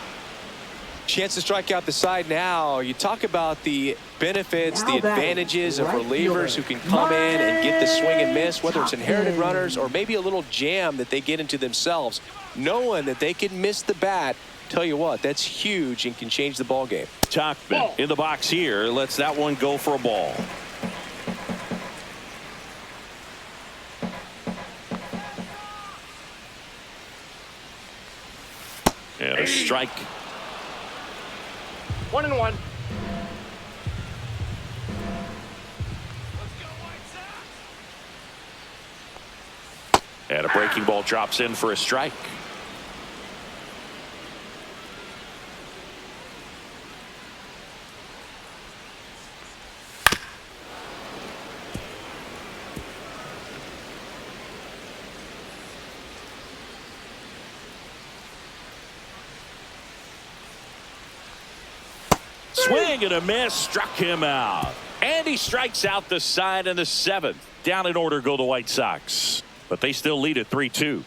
Chance to strike out the side now. You talk about the benefits, Now the batting, advantages of right relievers fielder, who can come in and get the swing and miss, whether it's inherited Chapman. runners or maybe a little jam that they get into themselves. Knowing that they can miss the bat, tell you what, that's huge and can change the ball game. Tachman in the box here. Lets that one go for a ball. And a strike. 1-1. And a breaking ball drops in for a strike. Swing and a miss, struck him out. And he strikes out the side in the 7th. Down in order go the White Sox. But they still lead at 3-2.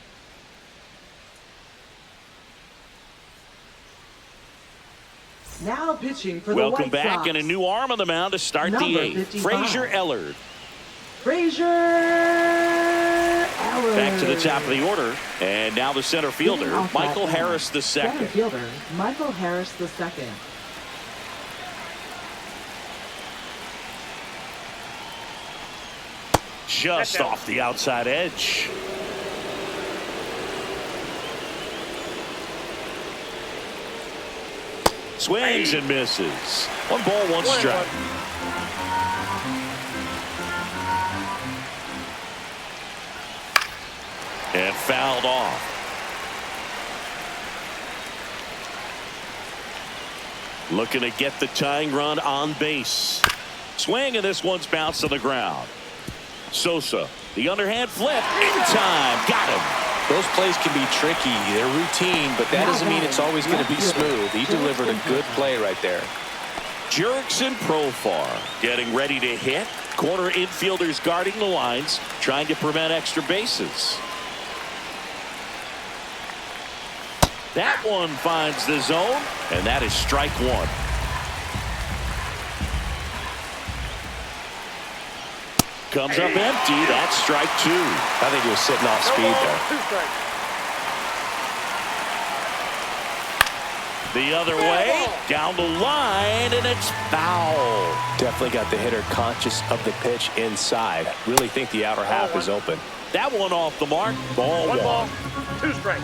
Now pitching for the Welcome White back, Sox. And a new arm on the mound to start Number the 8th. 55. Frazier Ellard. Frazier Ellard. Back to the top of the order. And now the center fielder, Getting off Michael that Harris II. Center fielder, Michael Harris II. Just off the outside edge. Swings and misses. 1 ball, 1 strike. And fouled off. Looking to get the tying run on base. Swing, and this one's bounced to the ground. Sosa, the underhand flip in time. Got him. Those plays can be tricky. They're routine, but that doesn't mean it's always going to be smooth. He delivered a good play right there. Jurickson Profar getting ready to hit. Corner infielders guarding the lines, trying to prevent extra bases. That one finds the zone, and that is strike 1. Comes up empty. That's strike 2. I think he was sitting off speed there. 2 strikes. The other way, down the line, and it's foul. Definitely got the hitter conscious of the pitch inside. Really think the outer half is open. That one off the mark. Ball 1 1. ball, 2 strikes.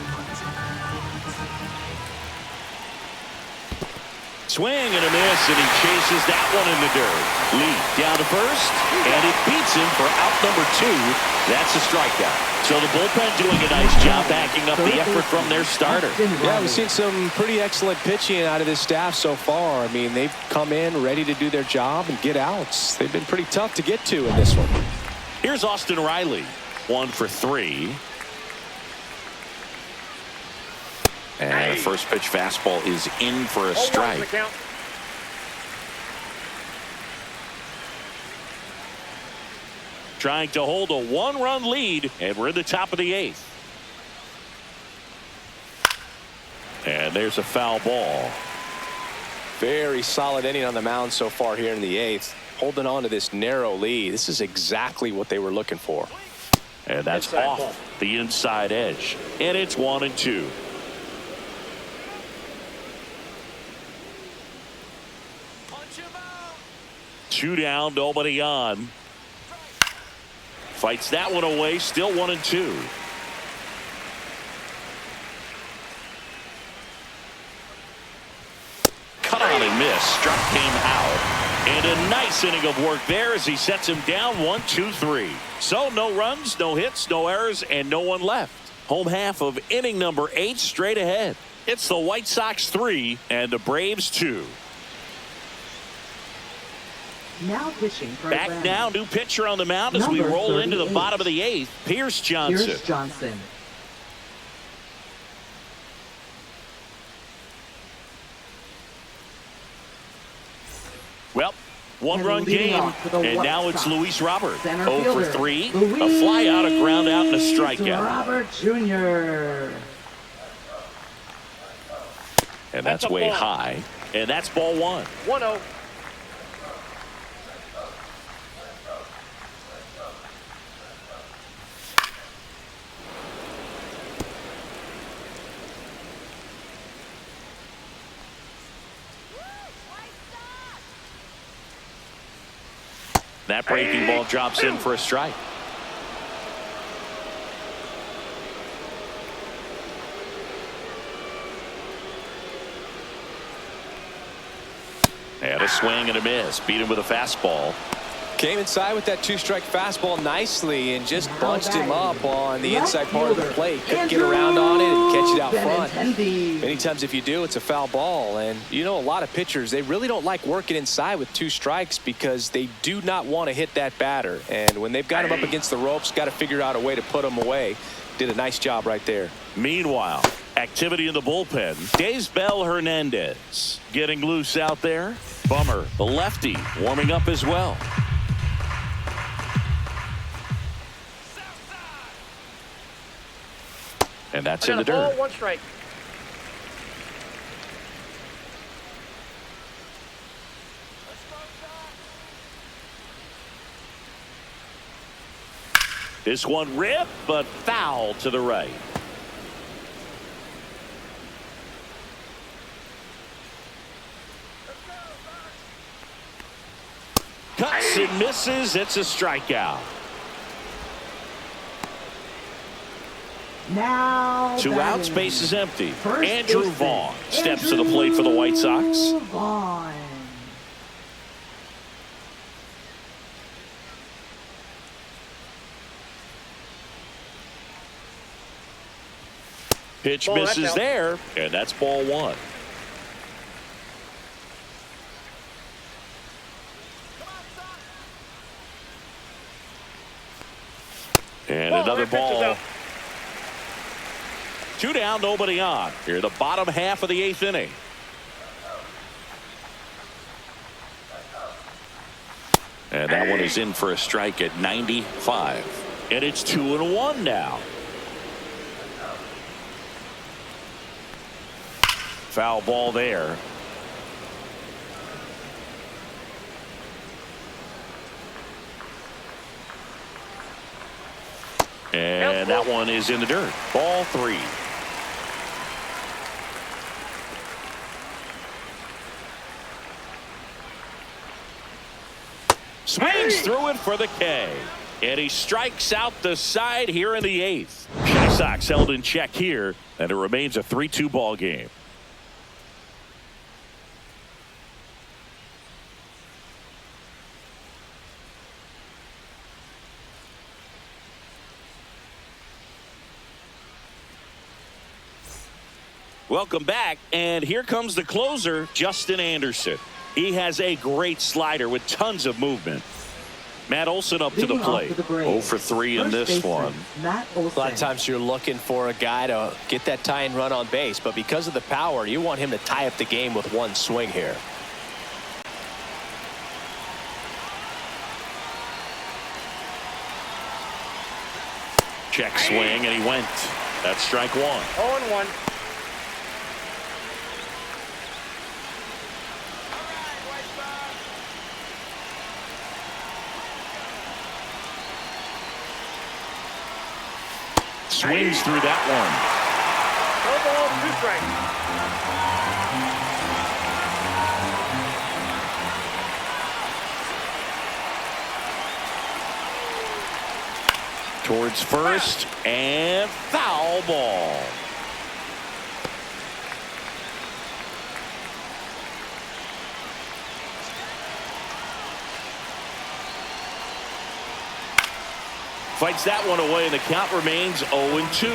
Swing and a miss, and he chases that one in the dirt. Lee down to first, and it beats him for out number 2. That's a strikeout. So the bullpen doing a nice job backing up the effort from their starter. Yeah, we've seen some pretty excellent pitching out of this staff so far. I mean, they've come in ready to do their job and get outs. They've been pretty tough to get to in this one. Here's Austin Riley, 1 for 3. And the first pitch fastball is in for a strike. Trying to hold a 1-run lead, and we're in the top of the 8th. And there's a foul ball. Very solid inning on the mound so far here in the 8th. Holding on to this narrow lead. This is exactly what they were looking for. And that's Inside off ball. the inside edge. And it's 1-2. Two down, nobody on. Fights that one away, still 1-2. Cut on and miss, struck him out. And a nice inning of work there as he sets him down 1-2-3. So no runs, no hits, no errors, and no one left. Home half of inning number 8 straight ahead. It's the White Sox 3 and the Braves 2. Now pitching for Back Atlanta. now, new pitcher on the mound as we Number roll into the 38. bottom of the 8th. Pierce Johnson. Pierce Johnson. Well, one-run And leading game, off for the and White now it's Sox. Luis Robert. Center 0 for fielder, 3, a Luis fly out, a ground out, and a strikeout. Robert Jr. And That's that's a way ball. high, and that's ball 1. 1-0. That breaking ball drops in for a strike. And a swing and a miss. Beat him with a fastball. Came inside with that two-strike fastball nicely and just bunched him up on the inside part of the plate. Couldn't get around on it and catch it out front. Many times if you do, it's a foul ball. And you know, a lot of pitchers, they really don't like working inside with two strikes because they do not want to hit that batter. And when they've got him up against the ropes, got to figure out a way to put him away. Did a nice job right there. Meanwhile, activity in the bullpen. Daysbel Hernandez getting loose out there. Bummer, the lefty, warming up as well. And that's in the dirt. Ball, 1 strike. This one ripped, but foul to the right. Cuts and misses. It's a strikeout. Now 2 outs, base is empty. First Andrew baseman, Vaughn steps to the plate for the White Sox. Andrew Vaughn. Pitch Ball, misses that's out. there, and that's ball 1. And Ball, another that pitch is ball. out. 2 down, nobody on. Here, the bottom half of the 8th inning. And that one is in for a strike at 95. And it's 2-1 now. Foul ball there. And that one is in the dirt. Ball 3. Swings through it for the K. And he strikes out the side here in the 8th. White Sox held in check here, and it remains a 3-2 ball game. Welcome back, and here comes the closer, Justin Anderson. He has a great slider with tons of movement. Matt Olson up to the plate. 0 for 3 in this one. Matt A lot of times you're looking for a guy to get that tying run on base, but because of the power, you want him to tie up the game with one swing here. Check swing, and he went. That's strike 1. 0-1. Swings through that one. No ball, 2 strikes. Towards first, and foul ball. Fights that one away, and the count remains 0-2.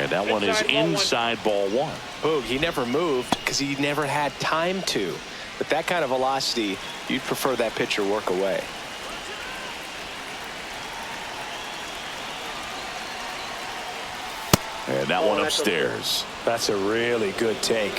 And that one is inside ball 1. Boog, he never moved because he never had time to. With that kind of velocity, you'd prefer that pitcher work away. And that one upstairs. That's a really good take.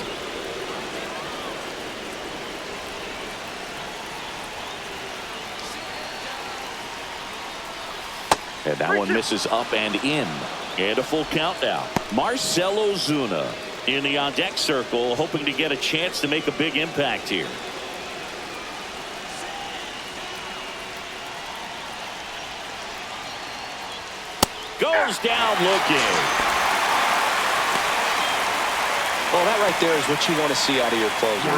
And that one misses up and in. And a full count now. Marcell Ozuna in the on-deck circle, hoping to get a chance to make a big impact here. Goes down looking. Well, that right there is what you want to see out of your closer.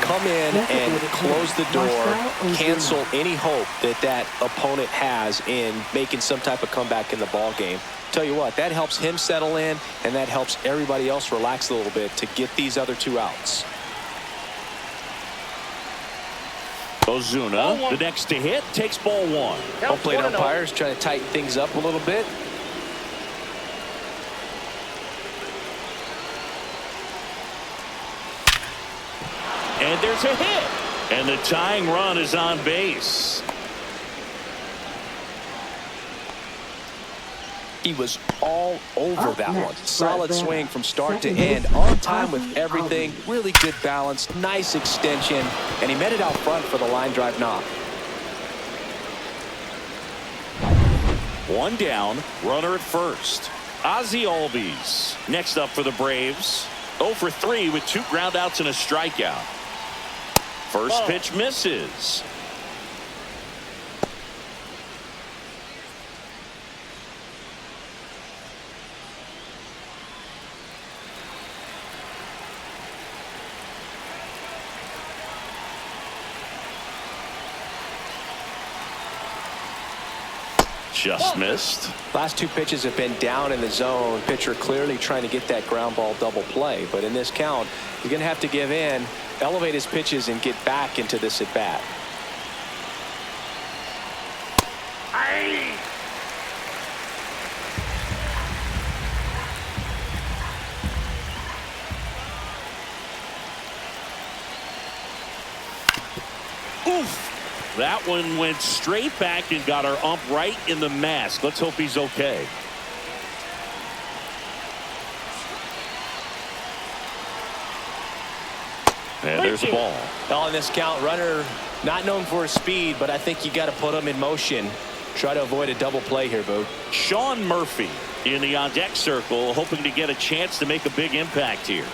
Come in and close the door, cancel any hope that that opponent has in making some type of comeback in the ball game. Tell you what, that helps him settle in, and that helps everybody else relax a little bit to get these other 2 outs. Ozuna, the next to hit, takes ball 1. Home plate umpires trying to tighten things up a little bit. And there's a hit. And the tying run is on base. He was all over that one. Solid swing from start to end. On time with everything. Really good balance. Nice extension. And he met it out front for the line drive knock. 1 down. Runner at first. Ozzie Albies next up for the Braves. 0 for 3 with 2 ground outs and a strikeout. First pitch misses. Just missed. Last 2 pitches have been down in the zone. Pitcher clearly trying to get that ground ball double play. But in this count, you're going to have to give in, elevate his pitches, and get back into this at bat. Oof. That one went straight back and got our ump right in the mask. Let's hope he's okay. And there's a ball. On this count, runner not known for his speed, but I think you got to put him in motion. Try to avoid a double play here, Boo. Sean Murphy in the on-deck circle, hoping to get a chance to make a big impact here.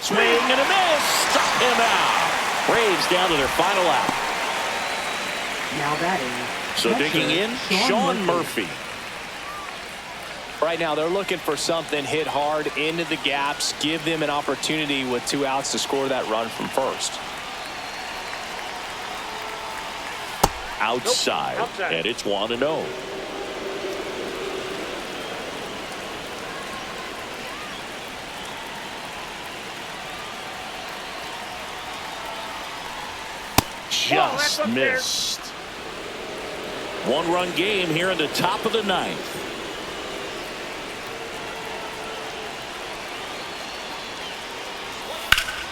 Swing and a miss. Struck him out. Braves down to their final out. Now batting. So digging in, Sean Murphy. Right now they're looking for something, hit hard into the gaps, give them an opportunity with 2 outs to score that run from first. Outside. And it's 1-0. Just missed. 1-run game here in the top of the 9th.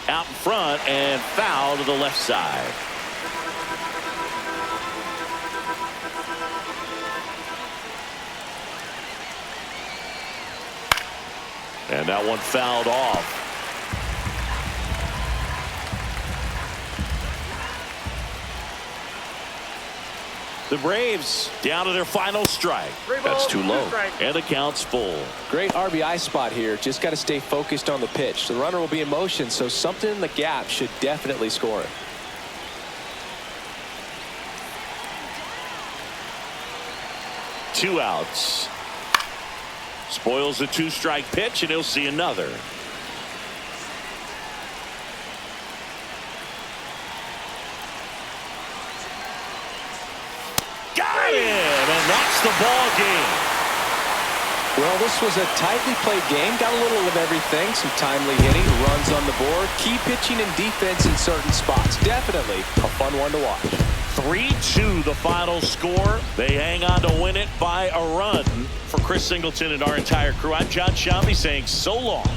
Out in front and foul to the left side. And that one fouled off. The Braves down to their final strike. That's too low. And the count's full. Great RBI spot here. Just got to stay focused on the pitch. The runner will be in motion, so something in the gap should definitely score it. Two outs. Spoils the 2-strike pitch, and he'll see another. Got it, and that's the ball game. Well, this was a tightly played game. Got a little of everything. Some timely hitting, runs on the board, key pitching and defense in certain spots. Definitely a fun one to watch. 3-2 the final score. They hang on to win it by a run. For Chris Singleton and our entire crew, I'm John Shambi saying so long.